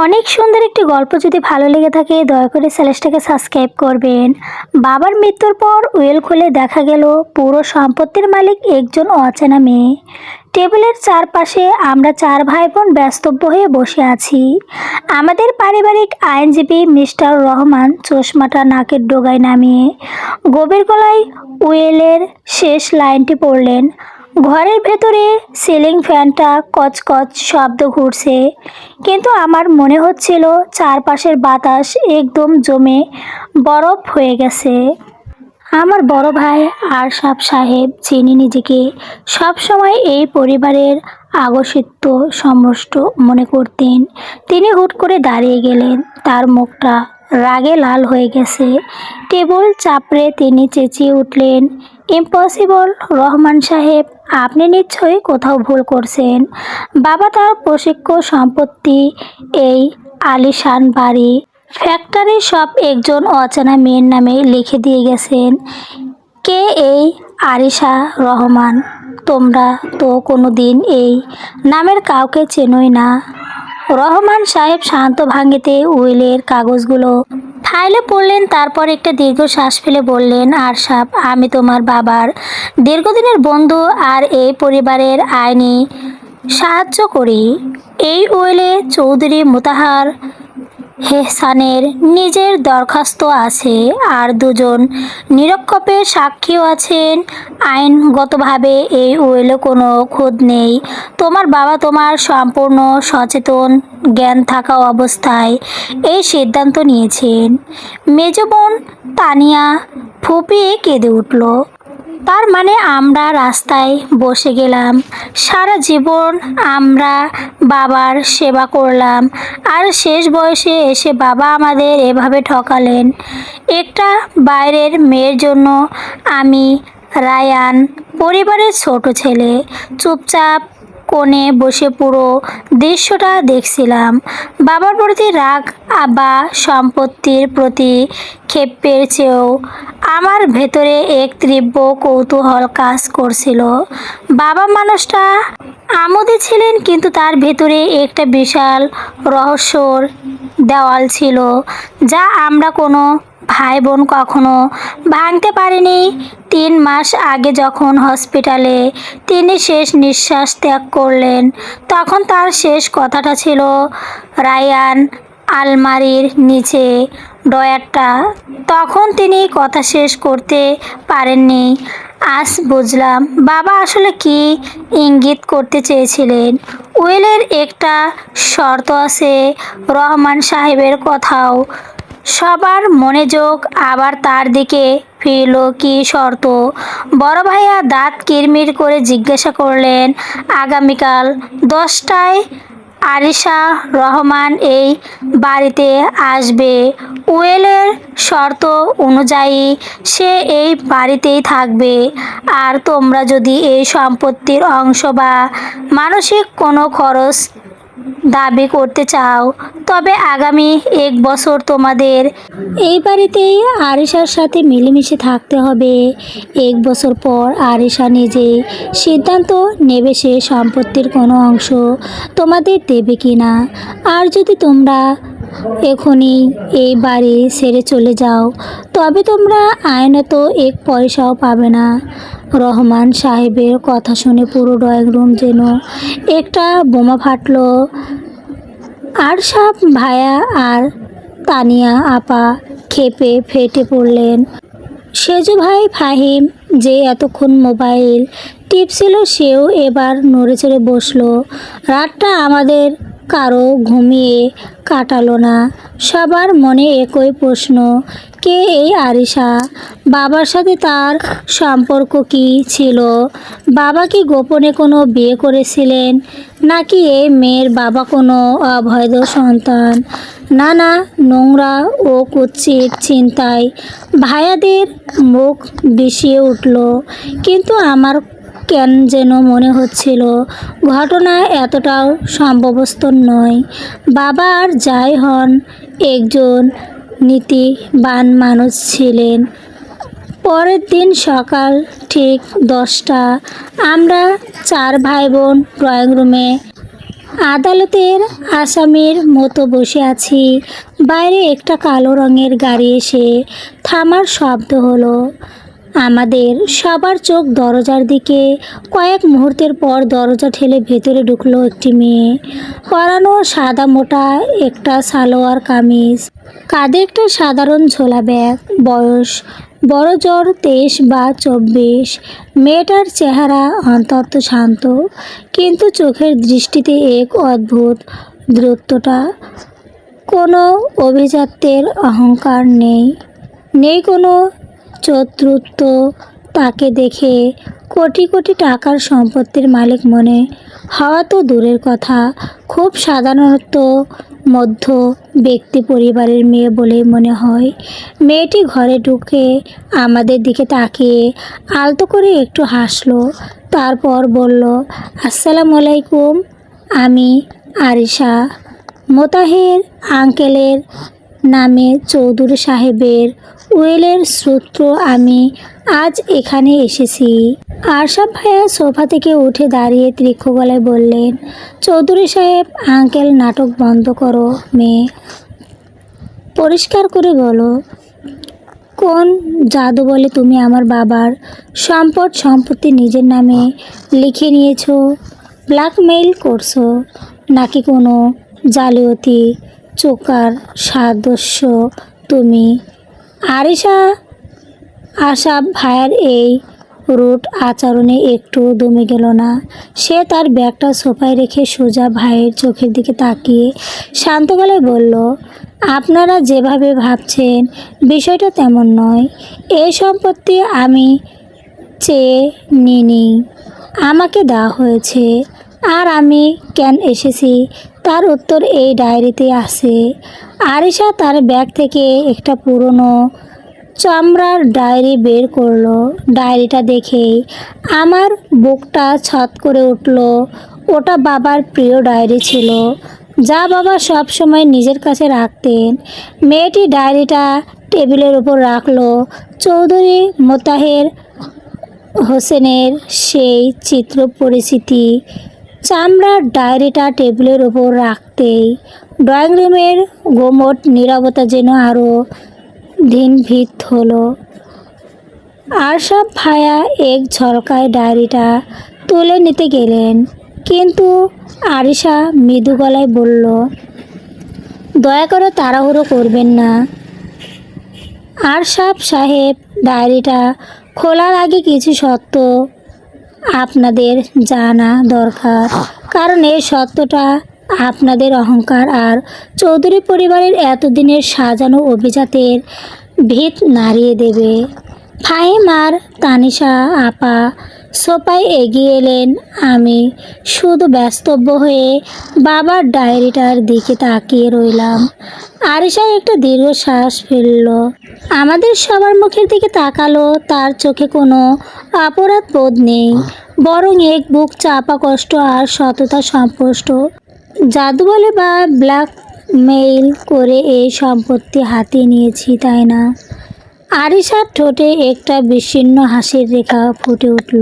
অনেক সুন্দর একটি গল্প যদি ভালো লেগে থাকে দয়া করে চ্যানেলটাকে সাবস্ক্রাইব করবেন। বাবার মৃত্যুর পর উইল খুলে দেখা গেল পুরো সম্পত্তির মালিক একজন অচেনা মেয়ে। টেবিলের চারপাশে আমরা চার ভাই বোন ব্যস্তব্য হয়ে বসে আছি। আমাদের পারিবারিক আইনজীবী মিস্টার রহমান চশমাটা নাকের ডগায় নামিয়ে গভীর গলায় উইলের শেষ লাইনটি পড়লেন। ঘরের ভেতরে সিলিং ফ্যানটা কচকচ শব্দ ঘুরছে, কিন্তু আমার মনে হচ্ছিল চারপাশের বাতাস একদম জমে বরফ হয়ে গেছে। আমার বড় ভাই আরশাদ সাহেব, যিনি নিজেকে সবসময় এই পরিবারের আগোষিত সমষ্ট মনে করতেন, তিনি হুট করে দাঁড়িয়ে গেলেন। তার মুখটা রাগে লাল হয়ে গেছে। টেবিল চাপড়ে তিনি চেঁচিয়ে উঠলেন, ইম্পসিবল রহমান সাহেব, আপনি নিশ্চয়ই কোথাও ভুল করছেন। বাবা তার প্রশিক্ষণ সম্পত্তি, এই আলিশান বাড়ি, ফ্যাক্টরি সব একজন অচেনা মেয়ের নামে লিখে দিয়ে গেছেন। কে এই আরিশা রহমান? তোমরা তো কোনো দিন এই নামের কাউকে চেনোই না। রহমান সাহেব শান্ত ভাঙ্গিতে উইলের কাগজগুলো ফাইলে পড়লেন, তারপর একটা দীর্ঘ শ্বাস ফেলে বললেন, আরশাদ, আমি তোমার বাবার দীর্ঘদিনের বন্ধু আর এই পরিবারের আইনি সাহায্য করি। এই উইলে চৌধুরী মোতাহার হেহসানের নিজের দরখাস্ত আছে, আর দুজন নিরক্ষেপের সাক্ষীও আছেন। আইনগতভাবে এই উইলে কোনো খুঁত নেই। তোমার বাবা তোমার সম্পূর্ণ সচেতন জ্ঞান থাকা অবস্থায় এই সিদ্ধান্ত নিয়েছেন। মেজ বোন তানিয়া ফুঁপিয়ে কেঁদে উঠল। তার মানে আমরা রাস্তায় বসে গেলাম, সারা জীবন আমরা বাবার সেবা করলাম, আর শেষ বয়সে এসে বাবা আমাদের এভাবে ঠকালেন। একটা বাইরের মেয়ের জন্য আমি, রায়ান, পরিবারের ছোট ছেলে, চুপচাপ কোণে বসে পুরো দৃশ্যটা দেখছিলাম। বাবার প্রতি রাগ বা সম্পত্তির প্রতি ক্ষেপের চেয়েও আমার ভেতরে এক তীব্র কৌতূহল কাজ করছিল। বাবা মানুষটা আমোদে ছিলেন, কিন্তু তার ভেতরে একটা বিশাল রহস্যর দেওয়াল ছিল, যা আমরা কোনো ভাই বোন কখনো ভাঙতে পারিনি। 3 মাস আগে যখন হসপিটালে তিনি শেষ নিঃশ্বাস ত্যাগ করলেন, তখন তার শেষ কথাটা ছিল, রায়ান, আলমারির নিচে ড্রয়ারটা। তখন তিনি কথা শেষ করতে পারেননি। আজ বুঝলাম বাবা আসলে কি ইঙ্গিত করতে চেয়েছিলেন। উইলের একটা শর্ত আছে, রহমান সাহেবের কথাও। সবার মনোযোগ আবার তার দিকে ফিরল। কি শর্ত? বড় ভাইয়া দাঁত কিরমির করে জিজ্ঞাসা করলেন। আগামীকাল 10টায় আরিশা রহমান এই বাড়িতে আসবে। উইলের শর্ত অনুযায়ী সে এই বাড়িতেই থাকবে, আর তোমরা যদি এই সম্পত্তির অংশ বা মানসিক কোনো খরচ দাবি করতে চাও, তবে আগামী 1 বছর তোমাদের এই বাড়িতেই আরিশার সাথে মিলেমিশে থাকতে হবে। 1 বছর পর আরিশা নিজেই সিদ্ধান্ত নেবে সে সম্পত্তির কোনো অংশ তোমাদের দেবে কি না। আর যদি তোমরা এখনই এই বাড়ি ছেড়ে চলে যাও, তবে তোমরা আইনত 1 পয়সাও পাবে না। রহমান সাহেবের কথা শুনে পুরো ড্রয়িং রুম যেন একটা বোমা ফাটল। আরশাদ ভাইয়া আর তানিয়া আপা ক্ষেপে ফেটে পড়লেন। সেজু ভাই ফাহিম, যে এতক্ষণ মোবাইল টিপছিল, সেও এবার নড়েচড়ে বসলো। রাতটা আমাদের কারো ঘুমিয়ে কাটালো না। সবার মনে একই প্রশ্ন, কে এই আরিশা? বাবার সাথে তার সম্পর্ক কি ছিল? বাবা কি গোপনে কোনো বিয়ে করেছিলেন, নাকি এই মেয়ের বাবা কোনো অবৈধ সন্তান? নানা নোংরা ও কুৎসিত চিন্তায় ভাইয়াদের মুখ বিষিয়ে উঠল। কিন্তু আমার কেন যেন মনে হচ্ছিল ঘটনা এতটাও সম্ভবস্থ নয়। বাবা আর যাই হন, একজন নীতিবান মানুষ ছিলেন। পরের দিন সকাল ঠিক 10টা আমরা 4 ভাই বোন ড্রয়িং রুমে আদালতের আসামির মতো বসে আছি। বাইরে একটা কালো রঙের গাড়ি এসে থামার শব্দ হলো। আমাদের সবার চোখ দরজার দিকে। কয়েক মুহূর্তের পর দরজা ঠেলে ভেতরে ঢুকলো একটি মেয়ে। পরানো সাদা মোটা একটা সালোয়ার কামিজ, কাঁধে একটা সাধারণ ঝোলা ব্যাগ। বয়স বড় জোর 23 বা 24। মেয়েটার চেহারা অন্তত শান্ত, কিন্তু চোখের দৃষ্টিতে এক অদ্ভুত দূরত্বটা। কোনো অভিজাত্যের অহংকার নেই, নেই কোনো চতুরত্ব। তাকে দেখে কোটি কোটি টাকার সম্পত্তির মালিক মনে হওয়া তো দূরের কথা, খুব সাধারণত মধ্য ব্যক্তি পরিবারের মেয়ে বলেই মনে হয়। মেয়েটি ঘরে ঢুকে আমাদের দিকে তাকিয়ে আলতো করে একটু হাসলো, তারপর বলল, আসসালামু আলাইকুম, আমি আরিশা। মোতাহের আঙ্কেলের নামে চৌধুরী সাহেবের উইলের সূত্র আমি আজ এখানে এসেছি। আরশাদ ভাইয়া সোফা থেকে উঠে দাঁড়িয়ে তীক্ষ্ণ গলায় বললেন, চৌধুরী সাহেব আঙ্কেল, নাটক বন্ধ করো মেয়ে, পরিষ্কার করে বলো, কোন জাদু বলে তুমি আমার বাবার সম্পত্তি নিজের নামে লিখে নিয়েছো? ব্ল্যাকমেইল করছো নাকি কোনো জালিয়াতি চোকার সদস্য তুমি? আরিশা আশাব ভাইয়ের এই রুট আচরণে একটু দমে গেল না। সে তার ব্যাগটা সোফায় রেখে সোজা ভাইয়ের চোখের দিকে তাকিয়ে শান্ত গলায় বলল, আপনারা যেভাবে ভাবছেন বিষয়টা তেমন নয়। এই সম্পত্তি আমি চেয়ে নিইনি, আমাকে দেওয়া হয়েছে। আর আমি কেন এসেছি তার উত্তর এই ডায়েরিতে আছে। আরিশা তার ব্যাগ থেকে একটা পুরনো চামড়ার ডায়েরি বের করলো। ডায়েরিটা দেখেই আমার বুকটা ছট করে উঠল। ওটা বাবার প্রিয় ডায়েরি ছিল, যা বাবা সব সময় নিজের কাছে রাখতেন। মেয়েটি ডায়েরিটা টেবিলের উপর রাখলো। চৌধুরী মোতাহের হোসেনের সেই চিত্র পরিচিতি। চামড়ার ডায়েরিটা টেবিলের উপর রাখতেই ড্রয়িং রুমের গোমট নীরবতা যেন আরও দিনভীত হলো। আরশাদ ভাইয়া এক ঝলকায় ডায়েরিটা তুলে নিতে গেলেন, কিন্তু আরিশা মৃদু গলায় বলল, দয়া করে তাড়াহুড়ো করবেন না আরশাদ সাহেব, ডায়েরিটা খোলার আগে কিছু সত্য আপনাদের জানা দরকার, কারণ এই সত্যটা আপনাদের অহংকার আর চৌধুরী পরিবারের এতদিনের সাজানো অভিজাতের ভিত নাড়িয়ে দেবে। ফাহিম আর তানিশা আপা সোফায় এগিয়ে এলেন। আমি শুধু ব্যস্তব্য হয়ে বাবার ডায়েরিটার দিকে তাকিয়ে রইলাম। আরিশা একটা দীর্ঘশ্বাস ফেলল, আমাদের সবার মুখের দিকে তাকালো। তার চোখে কোনো অপরাধ বোধ নেই, বরং এক বুক চাপা কষ্ট আর সততা স্পষ্ট। জাদু বলে বা ব্ল্যাকমেইল করে এই সম্পত্তি হাতিয়ে নিয়েছি, তাই না? আরিশার ঠোঁটে একটা বিচ্ছিন্ন হাসির রেখা ফুটে উঠল।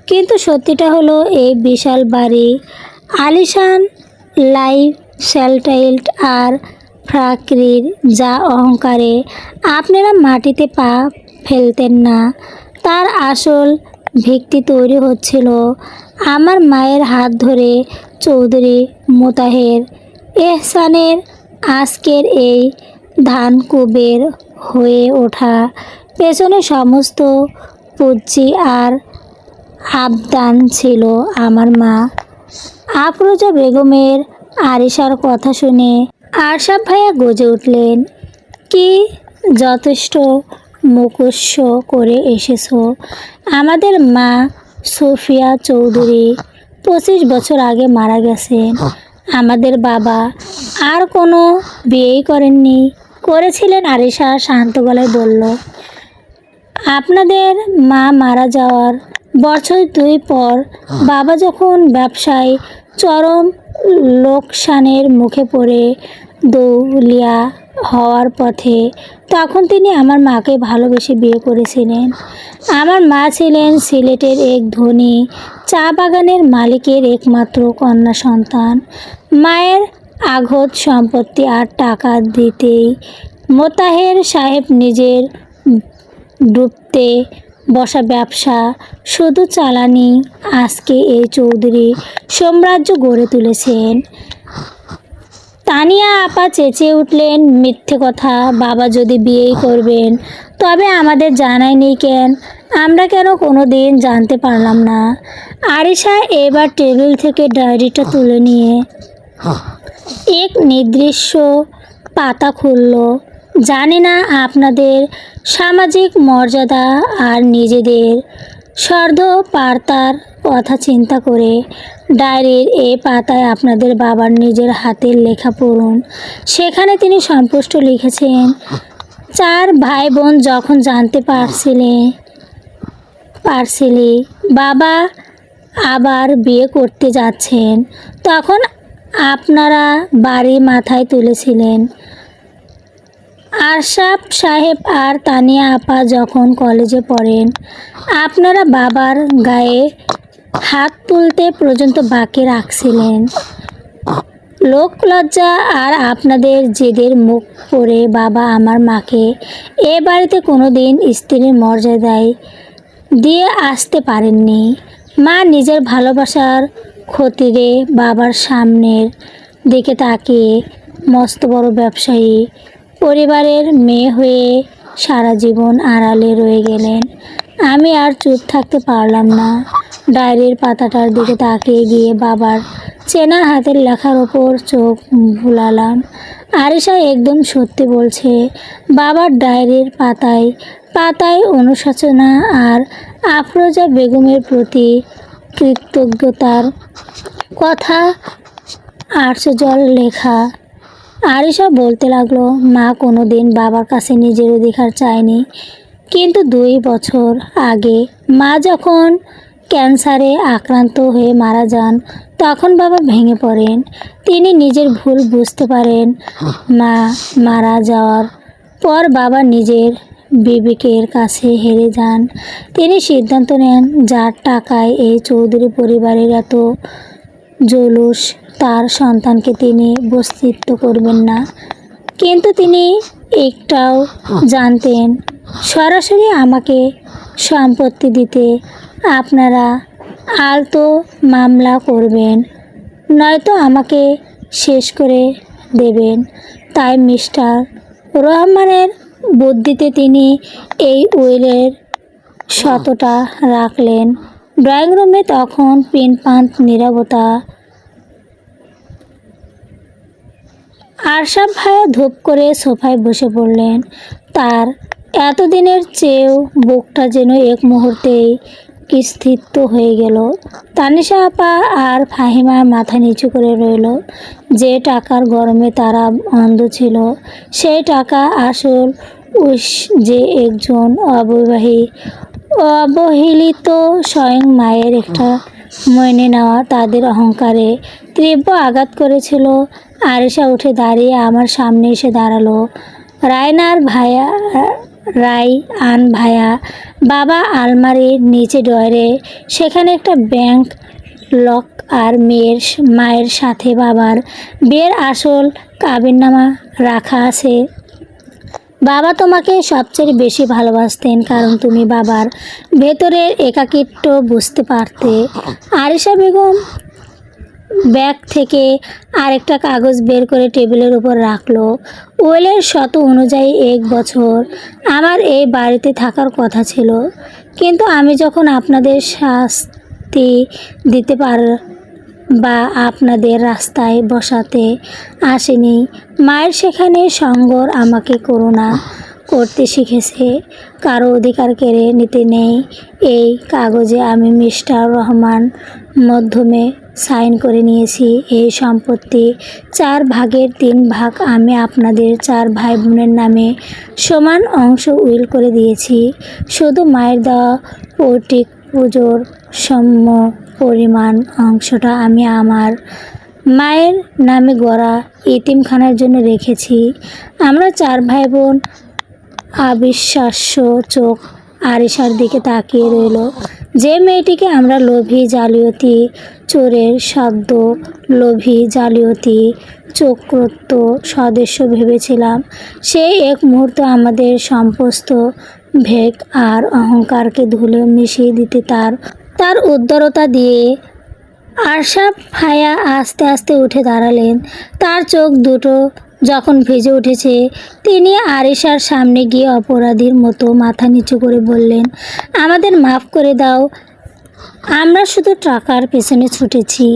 কিন্তু সত্যিটা হলো, এই বিশাল বাড়ি, আলিশান লাইফ স্টাইল আর ফ্যাক্টরির যা অহংকারে আপনারা মাটিতে পা ফেলতেন না, তার আসল ভিত্তি তৈরি হচ্ছিল আমার মায়ের হাত ধরে চৌধুরী মোতাহের এহসানের আজকের এই ধানকুবের হয়ে ওঠা পেছনে সমস্ত পুঁজি আর আবদান ছিল আমার মা আফরোজা বেগমের। আরিশার কথা শুনে আরশাদ ভাইয়া গজে উঠলেন, কি যথেষ্ট মুখোশ করে এসেছো? আমাদের মা সুফিয়া চৌধুরী 25 বছর আগে মারা গেছেন। আমাদের বাবা আর কোনো বিয়েই করেননি। করেছিলেন? আরিশা শান্ত গলায় বলল, আপনাদের মা মারা যাওয়ার বছর 2 পর বাবা যখন ব্যবসায় চরম লোকসানের মুখে পড়ে দেউলিয়া হওয়ার পথে, তখন তিনি আমার মাকে ভালোবেসে বিয়ে করেছিলেন। আমার মা ছিলেন সিলেটের এক ধনী চা বাগানের মালিকের একমাত্র কন্যা সন্তান। মায়ের অগাধ সম্পত্তি আর টাকা দিতেই মোতাহের সাহেব নিজের ডুবতে বসা ব্যবসা শুধু চালানি আজকে এই চৌধুরী সাম্রাজ্য গড়ে তুলেছেন। তানিয়া আপা চেঁচিয়ে উঠলেন, মিথ্যে কথা, বাবা যদি বিয়েই করবেন তবে আমাদের জানায়নি কেন? আমরা কেন কোনো দিন জানতে পারলাম না? আরিশা এবার টেবিল থেকে ডায়েরিটা তুলে নিয়ে এক নির্দিষ্ট পাতা খুলল। জানি না আপনাদের সামাজিক মর্যাদা আর নিজেদের স্বার্থপরতার কথা চিন্তা করে ডায়েরির এই পাতায় আপনাদের বাবার নিজের হাতের লেখা পড়ুন। সেখানে তিনি স্পষ্ট লিখেছেন, 4 ভাই বোন যখন জানতে পারছিলি বাবা আবার বিয়ে করতে যাচ্ছেন, তখন আপনারা বাড়ি মাথায় তুলেছিলেন। আশরাফ সাহেব আর তানিয়া আপা যখন কলেজে পড়েন, আপনারা বাবার গায়ে হাত তুলতে পর্যন্ত বাকি রাখছিলেন। লোক লজ্জা আর আপনাদের জেদের মুখ পড়ে বাবা আমার মাকে এ বাড়িতে কোনো দিন স্ত্রীর মর্যাদায় দিয়ে আসতে পারেননি। মা নিজের ভালোবাসার খাতিরে বাবার সামনের দিকে তাকিয়ে মস্ত বড় ব্যবসায়ী পরিবারের মেয়ে হয়ে সারা জীবন আড়ালে রয়ে গেলেন। আমি আর চুপ থাকতে পারলাম না। ডায়েরির পাতাটার দিকে তাকিয়ে গিয়ে বাবার চেনা হাতের লেখার ওপর চোখ বুলালাম। আরিশা একদম সত্যি বলছে। বাবার ডায়েরির পাতায় পাতায় অনুশোচনা আর আফরোজা বেগমের প্রতি কৃতজ্ঞতার কথা আর্চজল লেখা। আরিশা বলতে লাগলো, মা কোনো দিন বাবার কাছে নিজের অধিকার চায়নি, কিন্তু 2 বছর আগে মা যখন ক্যান্সারে আক্রান্ত হয়ে মারা যান, তখন বাবা ভেঙে পড়েন। তিনি নিজের ভুল বুঝতে পারেন। মা মারা যাওয়ার পর বাবা নিজের বিবেকের কাছে হেরে যান। তিনি সিদ্ধান্ত নেন, যার টাকায় এই চৌধুরী পরিবারের এত জৌলুস, তার সন্তানকে তিনি বস্তিত্ব করবেন না। কিন্তু তিনি একটাও জানতেন, সরাসরি আমাকে সম্পত্তি দিতে আপনারা আলতো মামলা করবেন, নয়তো আমাকে শেষ করে দেবেন। তাই মিস্টার রহমানের বুদ্ধিতে তিনি এই উইলের শতটা রাখলেন। ড্রয়িং রুমে তখন পিনপান্ত নীরবতা। আশরাফ ভাইয়া ধূপ করে সোফায় বসে পড়লেন। তার এতদিনের চেয়েও বুকটা যেন এক মুহূর্তেই স্থিত হয়ে গেল। তানিশা আপা আর ফাহিমা মাথা নিচু করে রইল। যে টাকার গরমে তারা অন্ধ ছিল, সেই টাকা আসল যে একজন অবহেলিত স্বয়ং মায়ের একটা মেনে নেওয়া তাদের অহংকারে তীব্র আঘাত করেছিল। আরিশা উঠে দাঁড়িয়ে আমার সামনে এসে দাঁড়ালো। রায়আন ভাইয়া, বাবা আলমারির নিচে ডয়ারে, সেখানে একটা ব্যাংক লক আর মায়ের সাথে বাবার বিয়ের আসল কাবিননামা রাখা আছে। বাবা তোমাকে সবচেয়ে বেশি ভালোবাসতেন, কারণ তুমি বাবার ভেতরের একাকিত্ব বুঝতে পারতে। আরিশা বেগম ব্যাগ থেকে আরেকটা কাগজ বের করে টেবিলের উপর রাখলো। উইলের শর্ত অনুযায়ী 1 বছর আমার এই বাড়িতে থাকার কথা ছিল, কিন্তু আমি যখন আপনাদের শাস্তি দিতে বা আপনাদের রাস্তায় বসাতে আসেনি, মায়ের সেখানে সঙ্গর আমাকে করুণা করতে শিখেছে। কারো অধিকার কেড়ে নিতে নেই। এই কাগজে আমি মিস্টার রহমান মাধ্যমে সাইন করে নিয়েছি। এই সম্পত্তি 4 ভাগের 3 ভাগ আমি আপনাদের 4 ভাই বোনের নামে সমান অংশ উইল করে দিয়েছি। শুধু মায়ের দেওয়া পৈতৃক পুজোর সম পরিমাণ অংশটা আমি আমার মায়ের নামে গড়া এতিমখানার জন্য রেখেছি। আমরা 4 ভাই বোন অবিশ্বাস্য চোখ আরিশার দিকে তাকিয়ে রইল। যে মেয়েটিকে আমরা লোভী জালিয়াতি চোরের শব্দ লোভী জালিয়াতি চক্রত্ব সদস্য ভেবেছিলাম, সে এক মুহূর্ত আমাদের সমস্ত ভেগ আর অহংকারকে ধুলে মিশিয়ে দিতে তার উদারতা দিয়ে আশরাফ ভাইয়া আস্তে আস্তে উঠে দাঁড়ালেন। তার চোখ দুটো যখন ভিজে উঠেছে, তিনি আরিশার সামনে গিয়ে অপরাধীর মতো মাথা নিচু করে বললেন, আমাদের মাফ করে দাও, আমরা শুধু টাকার পেছনে ছুটেছি।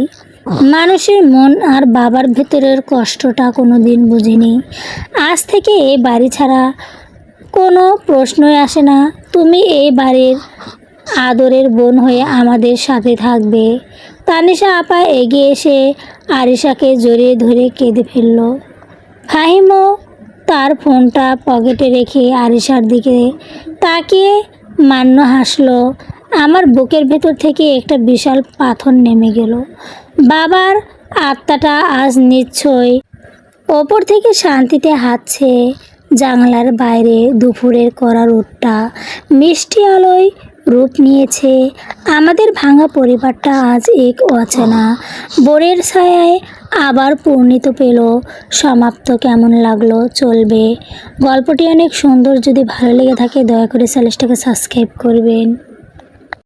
মানুষের মন আর বাবার ভেতরের কষ্টটা কোনো দিন বুঝিনি। আজ থেকে এই বাড়ি ছাড়া কোনো প্রশ্নই আসে না। তুমি এই বাড়ির আদরের বোন হয়ে আমাদের সাথে থাকবে। তানিশা আপা এগিয়ে এসে আরিশাকে জড়িয়ে ধরে কেঁদে ফেলল। ফাহিমও তার ফোনটা পকেটে রেখে আরিশার দিকে তাকিয়ে মান্য হাসলো। আমার বুকের ভেতর থেকে একটা বিশাল পাথর নেমে গেল। বাবার আত্মাটা আজ নিশ্চয়ই ওপর থেকে শান্তিতে হাঁটছে। জানলার বাইরে দুপুরের কড়া রোদটা মিষ্টি আলোয় রূপ নিয়েছে। আমাদের ভাঙা পরিবারটা আজ এক অচেনা বনের ছায়ায় আবার পূর্ণিত পেল। সমাপ্ত কেমন লাগলো চলবে। গল্পটি অনেক সুন্দর। যদি ভালো লেগে থাকে দয়া করে চ্যানেলটাকে সাবস্ক্রাইব করবেন।